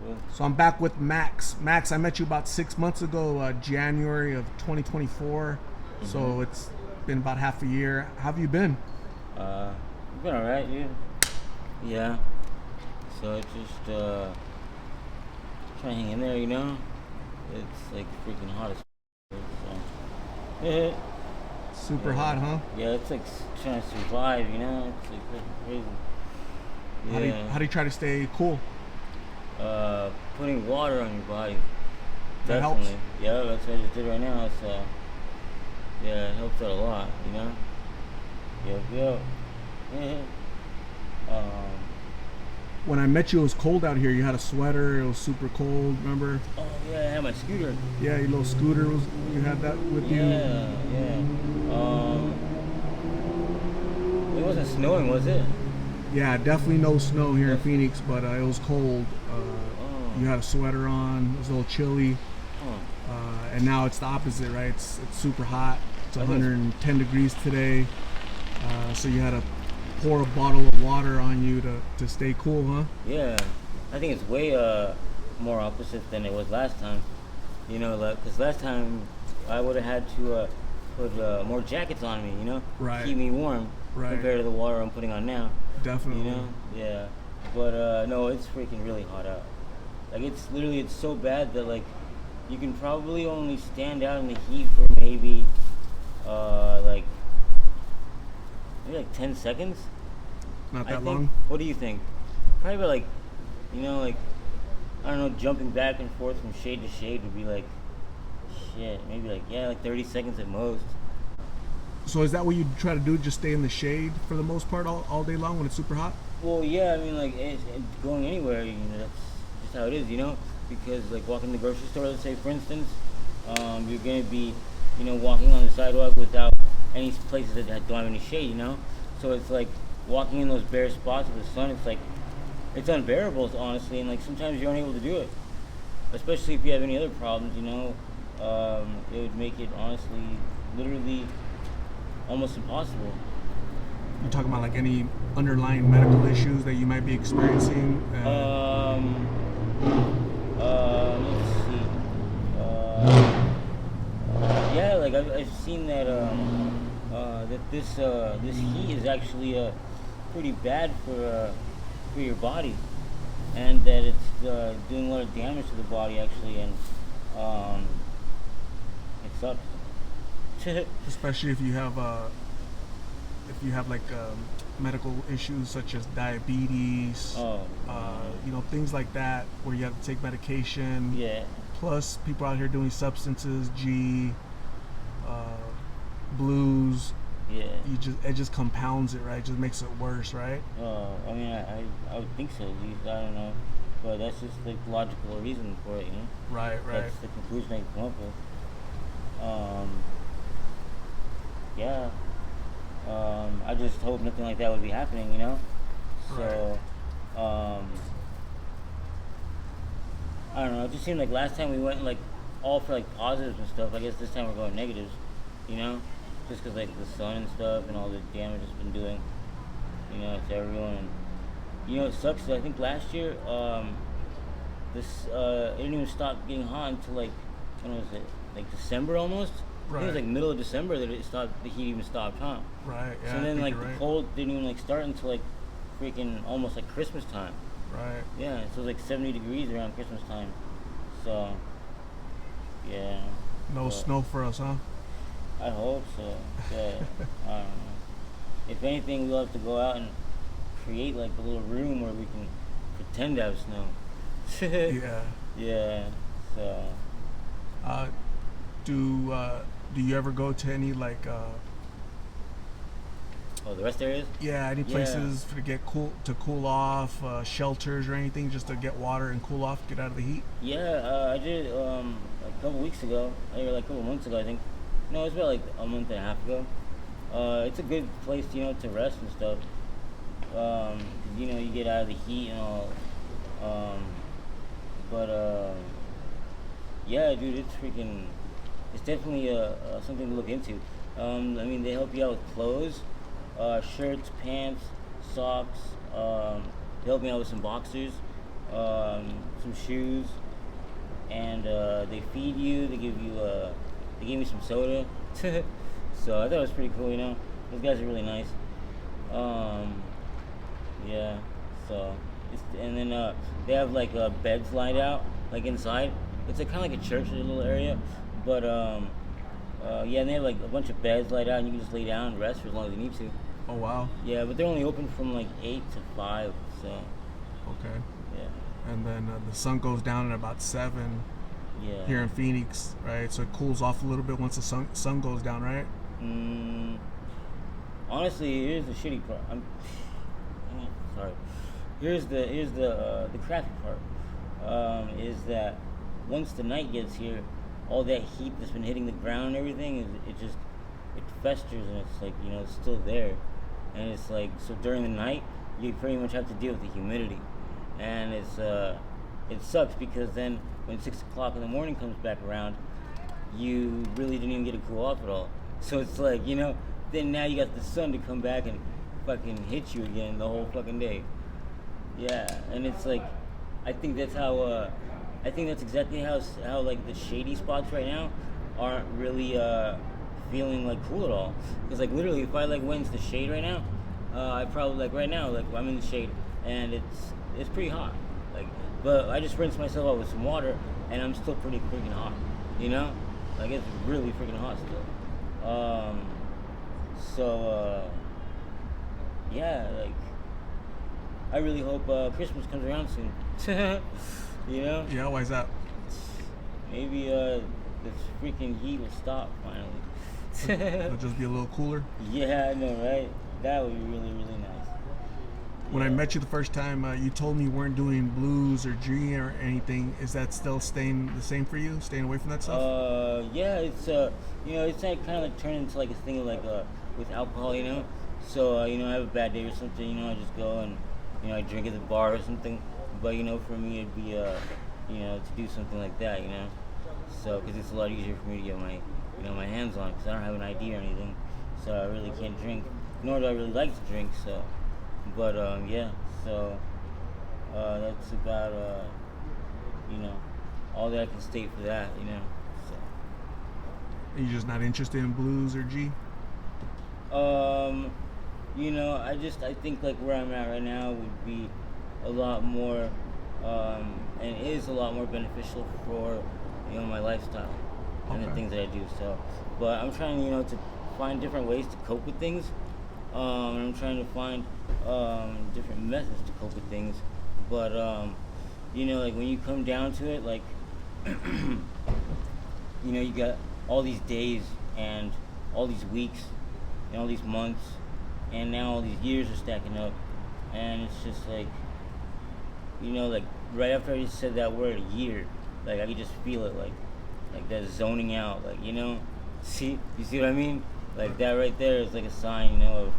Cool. So I'm back with Max. Max, I met you about 6 months ago, January of 2024. So it's been about half a year. How have you been? You've been alright, yeah. Yeah. So it's just trying to hang in there, you know. It's like freaking hot as so. Super Yeah. hot, huh? Yeah, it's like trying to survive, you know. It's like freaking crazy. Yeah. How do you try to stay cool? Putting water on your body. That helps. Definitely. Yeah, that's what I just did right now. So yeah, it helps out a lot, you know. Yep, yep. Yeah. Um. When I met you, it was cold out here. You had a sweater. It was super cold. Remember? Oh yeah, I had my scooter. Yeah, your little scooter was. You had that with you. Yeah, yeah. It wasn't snowing, was it? Yeah, definitely no snow here in Phoenix, but it was cold. Oh. You had a sweater on. It was a little chilly. Huh. And now it's the opposite, right? It's super hot. It's I think 110 degrees today. So you had to pour a bottle of water on you to stay cool, huh? Yeah, I think it's way more opposite than it was last time. You know, because last time I would have had to put more jackets on me. You know, Right. keep me warm Right. compared to the water I'm putting on now. Definitely. You know, yeah. But no, it's freaking really hot out. Like it's so bad that like you can probably only stand out in the heat for like maybe like 10 seconds. Not I that think. long. What do you think? Probably about like, like I don't know, jumping back and forth from shade to shade would be like, shit, maybe like yeah, like 30 seconds at most. So is that what you try to do? Just stay in the shade for the most part all day long when it's super hot? Well, yeah, I mean like it's going anywhere, that's just how it is, because like walking to the grocery store, let's say for instance, you're gonna be, walking on the sidewalk without any places that don't have any shade, So it's like walking in those bare spots with the sun. It's like it's unbearable, honestly, and like sometimes you're unable to do it, especially if you have any other problems. It would make it honestly, literally, almost impossible. You're talking about like any underlying medical issues that you might be experiencing? Let's see. Yeah, like I've seen that that this heat is actually pretty bad for your body, and that it's doing a lot of damage to the body actually, and it sucks. Especially if you have like medical issues such as diabetes, Oh, things like that where you have to take medication. yeah, Plus, people out here doing substances, uh, blues. yeah. It just compounds it, right? It just makes it worse, right? I mean, I would think so. At least I don't know, but that's just the logical reason for it. Right, right. That's the conclusion I can come up with. Yeah. I just hope nothing like that would be happening. So, I don't know. It just seemed like last time we went like all for like positives and stuff. I guess this time we're going negatives. You know, just because like the sun and stuff and all the damage it's been doing. To everyone. And, it sucks. I think last year, this it didn't even stop getting hot until like when was it? Like December almost. I think it was like middle of December that it stopped. The heat even stopped, huh? Right. Yeah. So then, like the right. cold didn't even like start until like freaking almost like Christmas time. Right. Yeah, so it was like 70 degrees around Christmas time. So, yeah. No But snow for us, huh? I hope so. Yeah. I don't know. If anything, we'll have to go out and create like a little room where we can pretend to have snow. Yeah. Yeah. So. Uh, do you ever go to any like Oh, the rest areas? any Yeah. places to cool off, shelters or anything just to get water and cool off, get out of the heat? Yeah, I did a couple weeks ago, or like a couple months ago, I think. No, it was about like a month and a half ago. It's a good place, to rest and stuff. 'Cause, you get out of the heat and all. But yeah, dude, it's definitely something to look into. I mean, they help you out with clothes, shirts, pants, socks. They helped me out with some boxers. some shoes, and they feed you. They gave me some soda. So I thought it was pretty cool. Those guys are really nice. Um, yeah. So, and then they have like beds lined out like inside. It's like kind of like a church, a little area, but yeah, and they have like a bunch of beds laid out, and you can just lay down and rest for as long as you need to. Oh wow. Yeah, but they're only open from like 8 to 5. So. Okay. Yeah. And then the sun goes down at about 7 Yeah. here in Phoenix, right? So it cools off a little bit once the sun goes down, right? Honestly, here's the shitty part. Sorry. Here's the crappy part. Is that once the night gets here, all that heat that's been hitting the ground and everything it festers, and it's like it's still there, and it's like, so during the night you pretty much have to deal with the humidity, and it sucks because then when 6 o'clock in the morning comes back around, you really didn't even get to cool off at all. So it's like, then now you got the sun to come back and fucking hit you again the whole fucking day. Yeah, and it's like, I think that's exactly how like the shady spots right now aren't really feeling like cool at all. Because like literally, if I like went into the shade right now, I probably, like right now, like I'm in the shade and it's pretty hot. Like, but I just rinsed myself out with some water and I'm still pretty freaking hot. Like it's really freaking hot still. So yeah, like I really hope Christmas comes around soon. Yeah, why is that? Maybe this freaking heat will stop finally. It'll just be a little cooler. Yeah, I know, right? That would be really, really nice. When I met you the first time, you told me you weren't doing blues or G or anything. Is that still staying the same for you? Staying away from that stuff? Yeah, it's it's like kind of like turned into like a thing of like with alcohol, So I have a bad day or something, I just go and I drink at the bar or something. But for me it'd be to do something like that, So because it's a lot easier for me to get my my hands on, because I don't have an ID or anything, so I really can't drink. Nor do I really like to drink, so. But yeah, so that's about all that I can state for that, So. Are you just not interested in blues or G? I think like where I'm at right now would be a lot more, and is a lot more beneficial for my lifestyle and the things that I do. So, but I'm trying to find different ways to cope with things. And I'm trying to find different methods to cope with things, but like when you come down to it, like you got all these days and all these weeks and all these months, and now all these years are stacking up, and it's just like like right after I just said that word, a year, like I could just feel it, like that zoning out, like you see what I mean? Like that right there is like a sign, of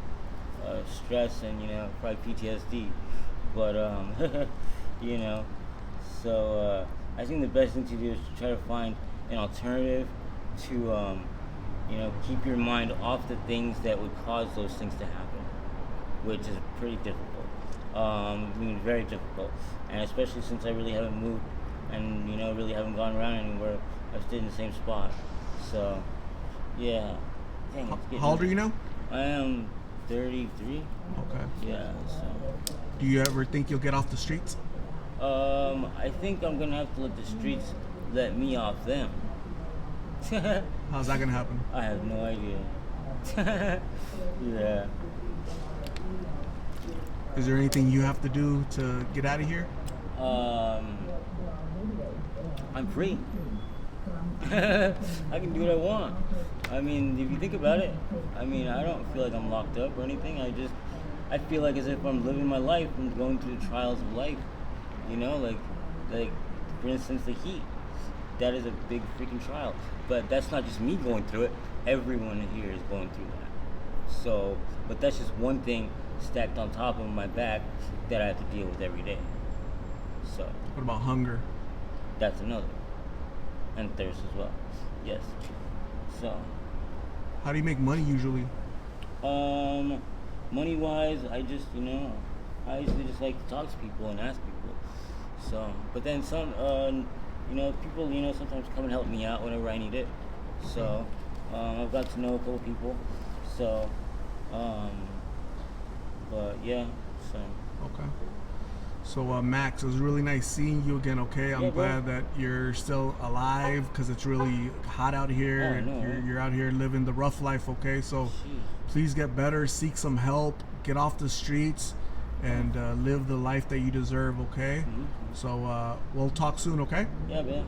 stress and probably PTSD. But so I think the best thing to do is to try to find an alternative to keep your mind off the things that would cause those things to happen, which is pretty difficult. Very difficult, and especially since I really haven't moved and really haven't gone around anywhere. I've stayed in the same spot. So yeah. Dang, how old are you now? I am 33. Okay. Yeah. So. Do you ever think you'll get off the streets? I think I'm gonna have to let the streets let me off them. How's that gonna happen? I have no idea. Yeah. Is there anything you have to do to get out of here? I'm free. I can do what I want. I mean, if you think about it, I don't feel like I'm locked up or anything. I feel like as if I'm living my life and going through the trials of life. Like for instance, the heat. That is a big freaking trial. But that's not just me going through it. Everyone here is going through that. So, but that's just one thing stacked on top of my back that I have to deal with every day. So. What about hunger? That's another. And thirst as well. Yes. So. How do you make money usually? Money wise, I just, I usually just like to talk to people and ask people. So, but then some, you know, people, you know, sometimes come and help me out whenever I need it. So, I've got to know a couple people. So, but yeah, so. Okay. So Max, it was really nice seeing you again. Okay, I'm Yeah, bro. glad that you're still alive because it's really hot out here. Oh, I And know, right? you're out here living the rough life. Okay, so Jeez. please get better, seek some help, get off the streets, and live the life that you deserve. Okay. Mhm. So we'll talk soon. Okay. Yeah, man.